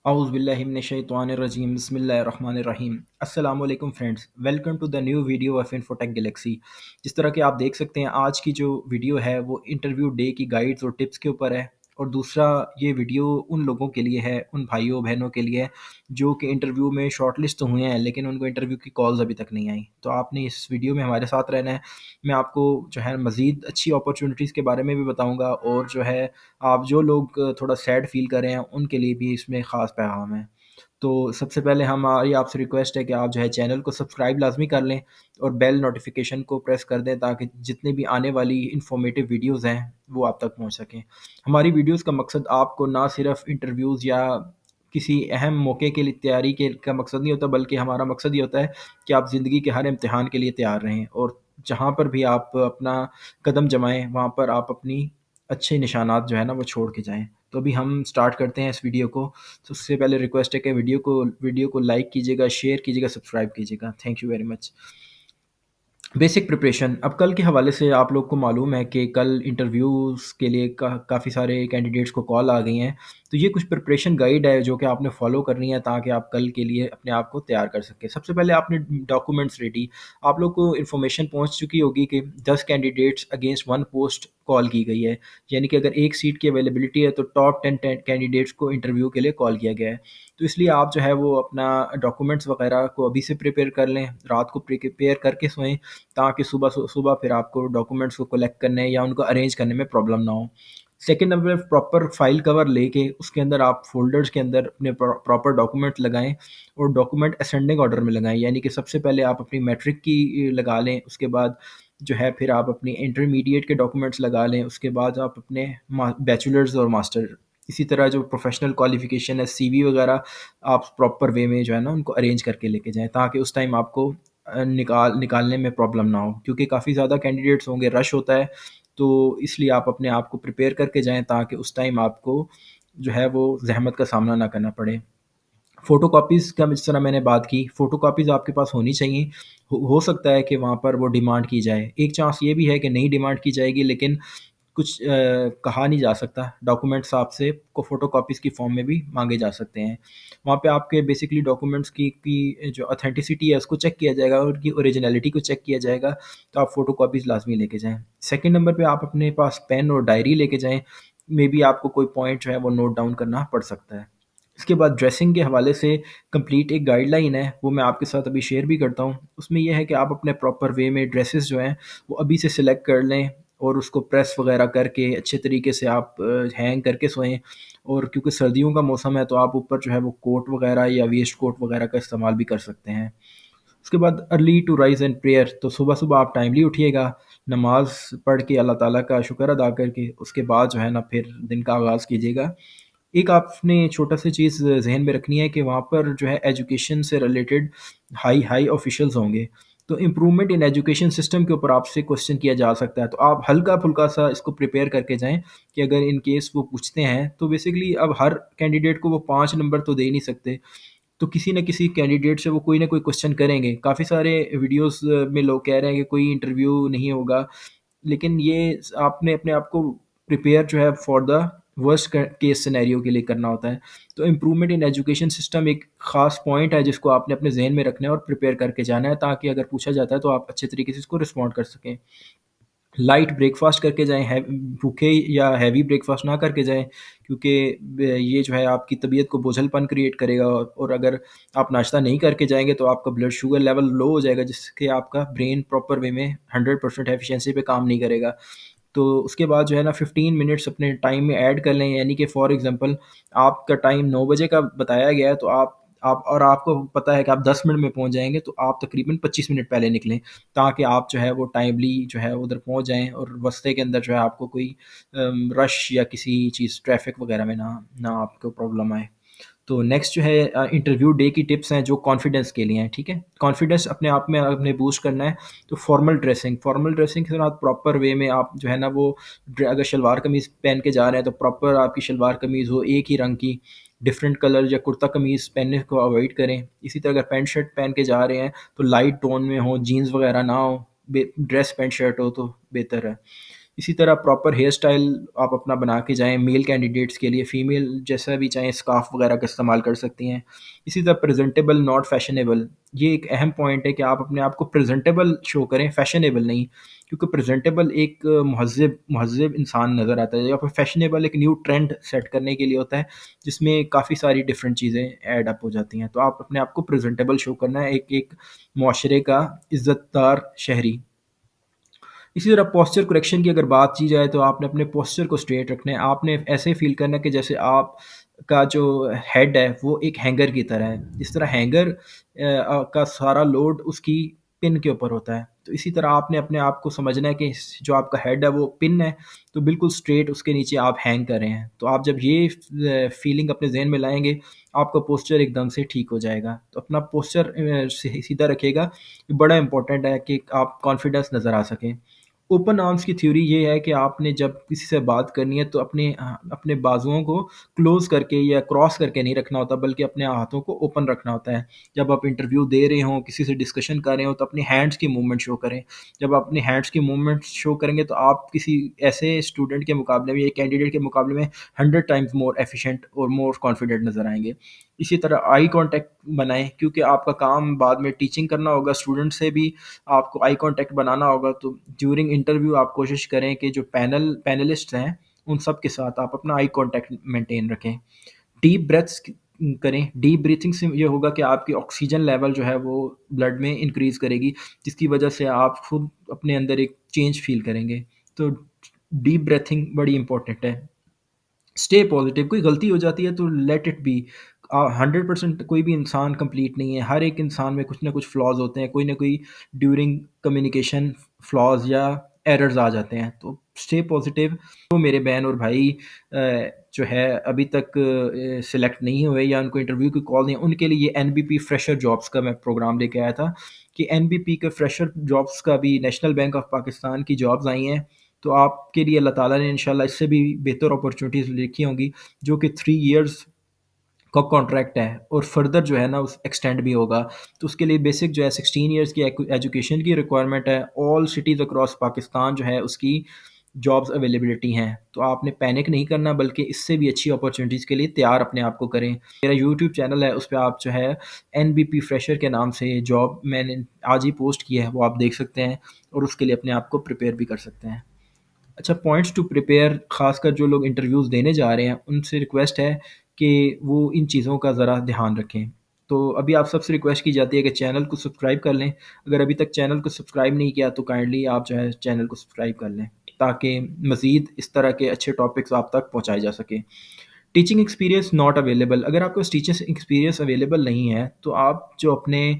Auzubillahiminash-shaytanir-rajim. Bismillahir-rahmanir-rahim. अस्सलाम वालेकुम friends, welcome to the new video of Infotech Galaxy. जिस तरह कि आप देख सकते हैं, आज की जो वीडियो है वो इंटरव्यू डे की गाइड्स और टिप्स के ऊपर है। और दूसरा, ये वीडियो उन लोगों के लिए है, उन भाइयों बहनों के लिए है जो कि इंटरव्यू में शॉर्टलिस्ट तो हुए हैं लेकिन उनको इंटरव्यू की कॉल्स अभी तक नहीं आई। तो आपने इस वीडियो में हमारे साथ रहना है। मैं आपको जो है मज़ीद अच्छी अपॉर्चुनिटीज़ के बारे में भी बताऊँगा, और जो है आप जो लोग थोड़ा सैड फ़ील कर रहे हैं उनके लिए भी इसमें ख़ास पैगाम है। तो सबसे पहले हमारी आपसे रिक्वेस्ट है कि आप जो है चैनल को सब्सक्राइब लाज़मी कर लें और बेल नोटिफ़िकेशन को प्रेस कर दें, ताकि जितनी भी आने वाली इन्फॉर्मेटिव वीडियोज़ हैं वो आप तक पहुँच सकें। हमारी वीडियोज़ का मकसद आपको ना सिर्फ़ इंटरव्यूज़ या किसी अहम मौके के लिए तैयारी के का मकसद नहीं होता, बल्कि हमारा मकसद ये होता है कि आप ज़िंदगी के हर इम्तिहान के लिए तैयार रहें, और जहाँ पर भी आप अपना कदम जमाएँ वहाँ पर आप अपनी अच्छे निशानात जो है ना वो छोड़ के जाएँ। तो अभी हम स्टार्ट करते हैं इस वीडियो को। सबसे पहले रिक्वेस्ट है कि वीडियो को लाइक कीजिएगा, शेयर कीजिएगा, सब्सक्राइब कीजिएगा। Thank you very much. Basic preparation. अब कल के हवाले से आप लोग को मालूम है कि कल इंटरव्यूज़ के लिए काफ़ी सारे कैंडिडेट्स को कॉल आ गई हैं। तो ये कुछ प्रिपरेशन गाइड है जो कि आपने फ़ॉलो करनी है, ताकि आप कल के लिए अपने आप को तैयार कर सकें। सबसे पहले आपने डॉक्यूमेंट्स रेडी। आप लोग को इन्फॉर्मेशन पहुंच चुकी होगी कि 10 कैंडिडेट्स अगेंस्ट 1 पोस्ट कॉल की गई है। यानी कि अगर एक सीट की अवेलेबिलिटी है तो टॉप 10 कैंडिडेट्स को इंटरव्यू के लिए कॉल किया गया है। तो इसलिए आप जो है वो अपना डॉक्यूमेंट्स वगैरह को अभी से प्रिपेयर कर लें, रात को प्रिपेयर करके सोएं, ताकि सुबह फिर आपको डॉक्यूमेंट्स को कलेक्ट करने या उनको अरेंज करने में प्रॉब्लम ना हो। सेकंड नंबर पे प्रॉपर फाइल कवर लेके उसके अंदर आप फ़ोल्डर्स के अंदर अपने प्रॉपर डॉक्यूमेंट लगाएँ, और डॉक्यूमेंट असेंडिंग ऑर्डर में लगाएँ। यानी कि सबसे पहले आप अपनी मैट्रिक की लगा लें, उसके बाद जो है फिर आप अपनी इंटरमीडिएट के डॉक्यूमेंट्स लगा लें, उसके बाद आप अपने बैचलर्स और मास्टर, इसी तरह जो प्रोफेशनल क्वालिफ़िकेशन है, सीवी वगैरह, आप प्रॉपर वे में जो है ना उनको अरेंज करके लेके जाएँ, ताकि उस टाइम आपको निकालने में प्रॉब्लम ना हो, क्योंकि काफ़ी ज़्यादा कैंडिडेट्स होंगे, रश होता है। तो इसलिए आप अपने आप को प्रिपेयर करके जाएँ, ताकि उस टाइम आपको जो है वो ज़हमत का सामना ना करना पड़े। फ़ोटोकॉपीज़ का जिस तरह मैंने बात की, फ़ोटोकॉपीज़ आपके पास होनी चाहिए। हो सकता है कि वहाँ पर वो डिमांड की जाए। एक चांस ये भी है कि नहीं डिमांड की जाएगी, लेकिन कुछ कहा नहीं जा सकता। डॉक्यूमेंट्स आपसे को फ़ोटोकॉपीज़ की फ़ॉर्म में भी माँगे जा सकते हैं। वहाँ पे आपके बेसिकली डॉक्यूमेंट्स की जो ऑथेंटिसिटी है उसको चेक किया जाएगा, और उनकी ओरिजिनैलिटी को चेक किया जाएगा। तो आप फ़ोटोकॉपीज़ लाज़मी लेके जाएँ। सेकंड नंबर पे आप अपने पास पेन और डायरी लेके जाएँ। मेबी आपको कोई पॉइंट जो है वो नोट डाउन करना पड़ सकता है। इसके बाद ड्रेसिंग के हवाले से कंप्लीट एक गाइडलाइन है, वो मैं आपके साथ अभी शेयर भी करता हूँ। उसमें ये है कि आप अपने प्रॉपर वे में ड्रेसेस जो हैं वो अभी से सिलेक्ट कर लें, और उसको प्रेस वगैरह करके अच्छे तरीके से आप हैंग करके सोएं। और क्योंकि सर्दियों का मौसम है तो आप ऊपर जो है वो कोट वगैरह या वेस्ट कोट वगैरह का इस्तेमाल भी कर सकते हैं। उसके बाद early to rise and prayer, तो सुबह-सुबह आप टाइमली उठिएगा, नमाज़ पढ़ के अल्लाह ताला का शुक्र अदा करके उसके बाद जो है ना फिर दिन का आगाज़ कीजिएगा। एक आपने छोटा-सी चीज़ ज़हन में रखनी है कि वहाँ पर जो है एजुकेशन से रिलेटेड हाई हाई ऑफ़िशियल्स होंगे। तो इम्प्रूवमेंट इन एजुकेशन सिस्टम के ऊपर आपसे क्वेश्चन किया जा सकता है। तो आप हल्का-फुल्का सा इसको प्रिपेयर करके जाएँ, कि अगर इन केस वो पूछते हैं तो बेसिकली अब हर कैंडिडेट को वो 5 नंबर तो दे ही नहीं सकते। तो किसी न किसी कैंडिडेट से वो कोई ना कोई क्वेश्चन करेंगे। काफ़ी सारे वीडियोज़ में लोग कह रहे हैं कि कोई इंटरव्यू नहीं होगा, लेकिन ये आपने अपने आप को प्रिपेयर जो है for the worst case scenario के लिए करना होता है। तो इम्प्रूवमेंट इन एजुकेशन सिस्टम एक ख़ास पॉइंट है जिसको आपने अपने ज़हन में रखना है और प्रिपेयर करके जाना है, ताकि अगर पूछा जाता है तो आप अच्छे तरीके से इसको रिस्पॉन्ड कर सकें। लाइट ब्रेकफ़ास्ट करके जाएँ, भूखे या हैवी ब्रेकफ़ास्ट ना करके जाएँ, क्योंकि ये जो है आपकी तबीयत को बोझलपन क्रिएट करेगा, और अगर आप नाश्ता नहीं करके जाएँगे तो आपका ब्लड शुगर लेवल लो हो जाएगा, जिससे आपका ब्रेन प्रॉपर वे में 100% एफिशिएंसी पे काम नहीं करेगा। तो उसके बाद जो है ना 15 मिनट्स अपने टाइम में ऐड कर लें। यानी कि फॉर एग्ज़ाम्पल आपका टाइम 9 बजे का बताया गया है, तो आप और आपको पता है कि आप 10 मिनट में पहुँच जाएँगे, तो आप तकरीबन 25 मिनट पहले निकलें, ताकि आप जो है वो टाइमली जो है उधर पहुँच जाएँ, और रास्ते के अंदर जो है आपको कोई रश या किसी चीज़ ट्रैफ़िक वग़ैरह में ना ना आपको प्रॉब्लम आए। तो नेक्स्ट जो है इंटरव्यू डे की टिप्स हैं जो कॉन्फिडेंस के लिए हैं, ठीक है? कॉन्फिडेंस अपने आप में आपने बूस्ट करना है, तो फॉर्मल ड्रेसिंग के साथ प्रॉपर वे में आप जो है ना वो अगर शलवार कमीज़ पहन के जा रहे हैं तो प्रॉपर आपकी शलवार कमीज़ हो एक ही रंग की, डिफरेंट कलर या कुर्ता कमीज़ पहनने को अवॉइड करें। इसी तरह अगर पैंट शर्ट पहन के जा रहे हैं तो लाइट टोन में हो, जीन्स वगैरह ना हो, ड्रेस पैंट शर्ट हो तो बेहतर है। इसी तरह प्रॉपर हेयर स्टाइल आप अपना बना के जाएँ, मेल कैंडिडेट्स के लिए, फीमेल जैसा भी चाहें स्कार्फ वगैरह का इस्तेमाल कर सकती हैं। इसी तरह प्रेज़ेंटेबल नॉट फैशनेबल, ये एक अहम पॉइंट है कि आप अपने आप को प्रेज़ेंटेबल शो करें, फैशनेबल नहीं। क्योंकि प्रेज़ेंटेबल एक महज़्ज़ब महज़्ज़ब इंसान नज़र आता है, या फिर फैशनेबल एक न्यू ट्रेंड सेट करने के लिए होता है, जिसमें काफ़ी सारी डिफरेंट चीज़ें ऐड अप हो जाती हैं। तो आप अपने आप को प्रेज़ेंटेबल शो करना है, एक एक मुआशरे का इज़्ज़तदार शहरी। इसी तरह पोस्चर करेक्शन की अगर बात की जाए, तो आपने अपने पोस्चर को स्ट्रेट रखना है। आपने ऐसे फ़ील करना है कि जैसे आप का जो हेड है वो एक हैंगर की तरह है। जिस तरह हैंगर का सारा लोड उसकी पिन के ऊपर होता है, तो इसी तरह आपने अपने आप को समझना है कि जो आपका हेड है वो पिन है, तो बिल्कुल स्ट्रेट उसके नीचे आप हैंग कर रहे हैं। तो आप जब ये फीलिंग अपने ज़हन में लाएँगे, आपका पोस्चर एकदम से ठीक हो जाएगा। तो अपना पोस्चर सीधा रखिएगा, ये बड़ा इम्पोर्टेंट है कि आप कॉन्फिडेंस नज़र आ सकें। ओपन आर्म्स की थ्योरी ये है कि आपने जब किसी से बात करनी है, तो अपने बाजुओं को क्लोज करके या क्रॉस करके नहीं रखना होता, बल्कि अपने हाथों को ओपन रखना होता है। जब आप इंटरव्यू दे रहे हों, किसी से डिस्कशन कर रहे हो, तो अपने हैंड्स की मूवमेंट शो करें। जब आप अपने हैंड्स की मूवमेंट शो करेंगे, तो आप किसी ऐसे स्टूडेंट के मुकाबले में या कैंडिडेट के मुकाबले में 100 टाइम्स मोर एफिशिएंट और मोर कॉन्फिडेंट नज़र आएंगे। इसी तरह आई कांटेक्ट बनाएं, क्योंकि आपका काम बाद में टीचिंग करना होगा, स्टूडेंट से भी आपको आई कांटेक्ट बनाना होगा। तो ड्यूरिंग इंटरव्यू आप कोशिश करें कि जो पैनलिस्ट हैं, उन सब के साथ आप अपना आई कांटेक्ट मेंटेन रखें। डीप ब्रेथ्स करें। डीप ब्रीथिंग से ये होगा कि आपकी ऑक्सीजन लेवल जो है वो ब्लड में इंक्रीज़ करेगी, जिसकी वजह से आप खुद अपने अंदर एक चेंज फ़ील करेंगे। तो डीप ब्रीथिंग बड़ी इंपॉर्टेंट है। स्टे पॉजिटिव, कोई गलती हो जाती है तो लेट इट बी। 100% कोई भी इंसान कंप्लीट नहीं है, हर एक इंसान में कुछ ना कुछ फ्लॉज होते हैं, कोई ना कोई ड्यूरिंग कम्युनिकेशन फ्लॉज या एरर्स आ जाते हैं। तो स्टे पॉजिटिव। तो मेरे बहन और भाई जो है अभी तक सिलेक्ट नहीं हुए या उनको इंटरव्यू की कॉल नहीं, उनके लिए ये एनबीपी फ्रेशर जॉब्स का मैं प्रोग्राम लेके आया था कि एनबीपी के फ्रेशर जॉब्स का भी नेशनल बैंक ऑफ पाकिस्तान की जॉब्स आई हैं। तो आपके लिए अल्लाह ताला ने इंशाल्लाह इससे भी बेहतर अपॉर्चुनिटीज़ लिखी होंगी, जो कि 3 इयर्स का कॉन्ट्रैक्ट है और फर्दर जो है ना उस एक्सटेंड भी होगा। तो उसके लिए बेसिक जो है 16 इयर्स की एजुकेशन की रिक्वायरमेंट है। ऑल सिटीज़ अक्रॉस पाकिस्तान जो है उसकी जॉब्स अवेलेबिलिटी हैं। तो आपने पैनिक नहीं करना, बल्कि इससे भी अच्छी अपॉर्चुनिटीज़ के लिए तैयार अपने आप को करें। मेरा यूट्यूब चैनल है, उस पे आप जो है एनबीपी फ्रेशर के नाम से जॉब मैंने आज ही पोस्ट की है, वो आप देख सकते हैं और उसके लिए अपने आप को प्रिपेयर भी कर सकते हैं। अच्छा, पॉइंट्स टू प्रिपेयर, ख़ासकर जो लोग इंटरव्यूज़ देने जा रहे हैं, उनसे रिक्वेस्ट है कि वो इन चीज़ों का ज़रा ध्यान रखें। तो अभी आप सबसे रिक्वेस्ट की जाती है कि चैनल को सब्सक्राइब कर लें। अगर अभी तक चैनल को सब्सक्राइब नहीं किया, तो काइंडली आप जो है चैनल को सब्सक्राइब कर लें, ताकि मज़ीद इस तरह के अच्छे टॉपिक्स आप तक पहुँचाए जा सकें। टीचिंग एक्सपीरियंस नॉट अवेलेबल, अगर आपके पास टीचिंग एक्सपीरियंस अवेलेबल नहीं है, तो आप जो अपने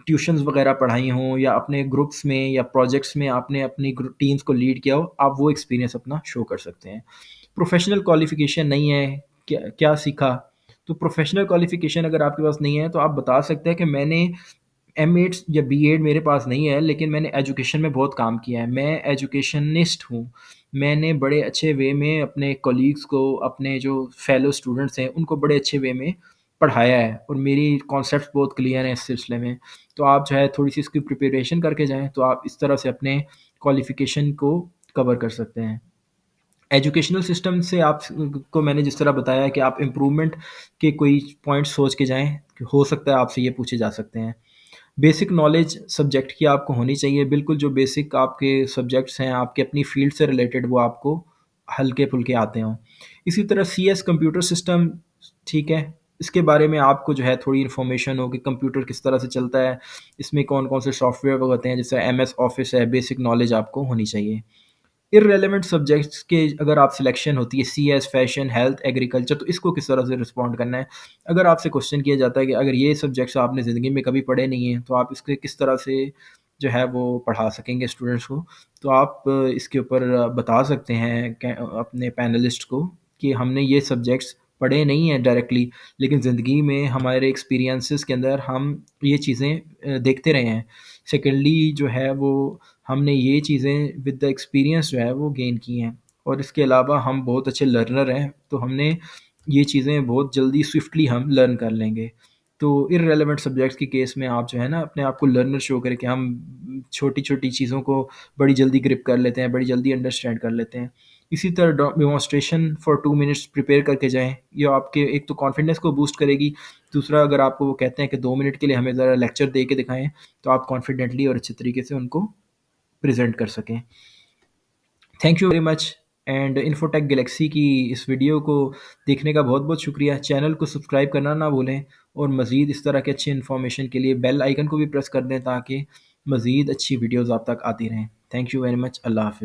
ट्यूशन्स वगैरह पढ़ाई हों या अपने ग्रुप्स में या प्रोजेक्ट्स में आपने अपनी टीम्स को लीड किया हो, आप वो एक्सपीरियंस अपना शो कर सकते हैं। प्रोफेशनल क्वालिफ़िकेशन नहीं है, क्या क्या सीखा? तो प्रोफेशनल क्वालिफ़िकेशन अगर आपके पास नहीं है, तो आप बता सकते हैं कि मैंने एम.एड या बी.एड मेरे पास नहीं है, लेकिन मैंने एजुकेशन में बहुत काम किया है। मैं एजुकेशनिस्ट हूँ। मैंने बड़े अच्छे वे में अपने कलीग्स को, अपने जो फेलो स्टूडेंट्स हैं, उनको बड़े अच्छे वे में पढ़ाया है और मेरी कॉन्सेप्ट्स बहुत क्लियर हैं इस सिलसिले में। तो आप जो है थोड़ी-सी इसकी प्रिपरेशन करके जाएँ, तो आप इस तरह से अपने क्वालिफ़िकेशन को कवर कर सकते हैं। एजुकेशनल सिस्टम से आप को मैंने जिस तरह बताया कि आप इम्प्रूवमेंट के कोई पॉइंट्स सोच के जाएँ, हो सकता है आपसे ये पूछे जा सकते हैं। बेसिक नॉलेज सब्जेक्ट की आपको होनी चाहिए, बिल्कुल जो बेसिक आपके सब्जेक्ट्स हैं, आपके अपनी फ़ील्ड से रिलेटेड, वो आपको हल्के-फुल्के आते हों। इसी तरह सीएस कंप्यूटर सिस्टम, ठीक है, इसके बारे में आपको जो है थोड़ी इन्फॉर्मेशन हो कि कंप्यूटर किस तरह से चलता है, इसमें कौन-कौन से सॉफ्टवेयर होते हैं, जैसे एमएस ऑफ़िस है, बेसिक नॉलेज आपको होनी चाहिए। इर्रेलेवेंट सब्जेक्ट्स के अगर आप सिलेक्शन होती है, सीएस, फैशन, हेल्थ, एग्रीकल्चर, तो इसको किस तरह से रिस्पॉन्ड करना है। अगर आपसे क्वेश्चन किया जाता है कि अगर ये सब्जेक्ट्स आपने ज़िंदगी में कभी पढ़े नहीं हैं, तो आप इसके किस तरह से जो है वो पढ़ा सकेंगे स्टूडेंट्स को। तो आप इसके ऊपर बता सकते हैं अपने पैनलिस्ट को कि हमने ये सब्जेक्ट्स पढ़े नहीं हैं डायरेक्टली, लेकिन ज़िंदगी में हमारे एक्सपीरियंसेस के अंदर हम ये चीज़ें देखते रहे हैं। सेकेंडली जो है वो हमने ये चीज़ें विद द एक्सपीरियंस जो है वो गेन की हैं, और इसके अलावा हम बहुत अच्छे लर्नर हैं, तो हमने ये चीज़ें बहुत जल्दी स्विफ्टली हम लर्न कर लेंगे। तो इर्रेलेवेंट सब्जेक्ट्स के केस में आप जो है ना अपने आप को लर्नर शो करें कि हम छोटी-छोटी चीज़ों को बड़ी जल्दी ग्रिप कर लेते हैं, बड़ी जल्दी अंडरस्टैंड कर लेते हैं। इसी तरह डेमोंस्ट्रेशन फॉर 2 मिनट्स प्रिपेयर करके जाएँ। ये आपके एक तो कॉन्फिडेंस को बूस्ट करेगी, दूसरा अगर आपको वो कहते हैं कि 2 मिनट के लिए हमें ज़रा लेक्चर दे के दिखाएँ, तो आप कॉन्फिडेंटली और अच्छे तरीके से उनको प्रेज़ेंट कर सकें। Thank you very much and infotech Galaxy की इस वीडियो को देखने का बहुत बहुत शुक्रिया। चैनल को सब्सक्राइब करना ना भूलें और मज़ीद इस तरह के अच्छी इन्फॉर्मेशन के लिए बेल आइकन को भी प्रेस कर दें ताकि मज़ीद अच्छी वीडियोज़ आप तक आती रहें। Thank you very much. अल्लाह हाफ़िज़।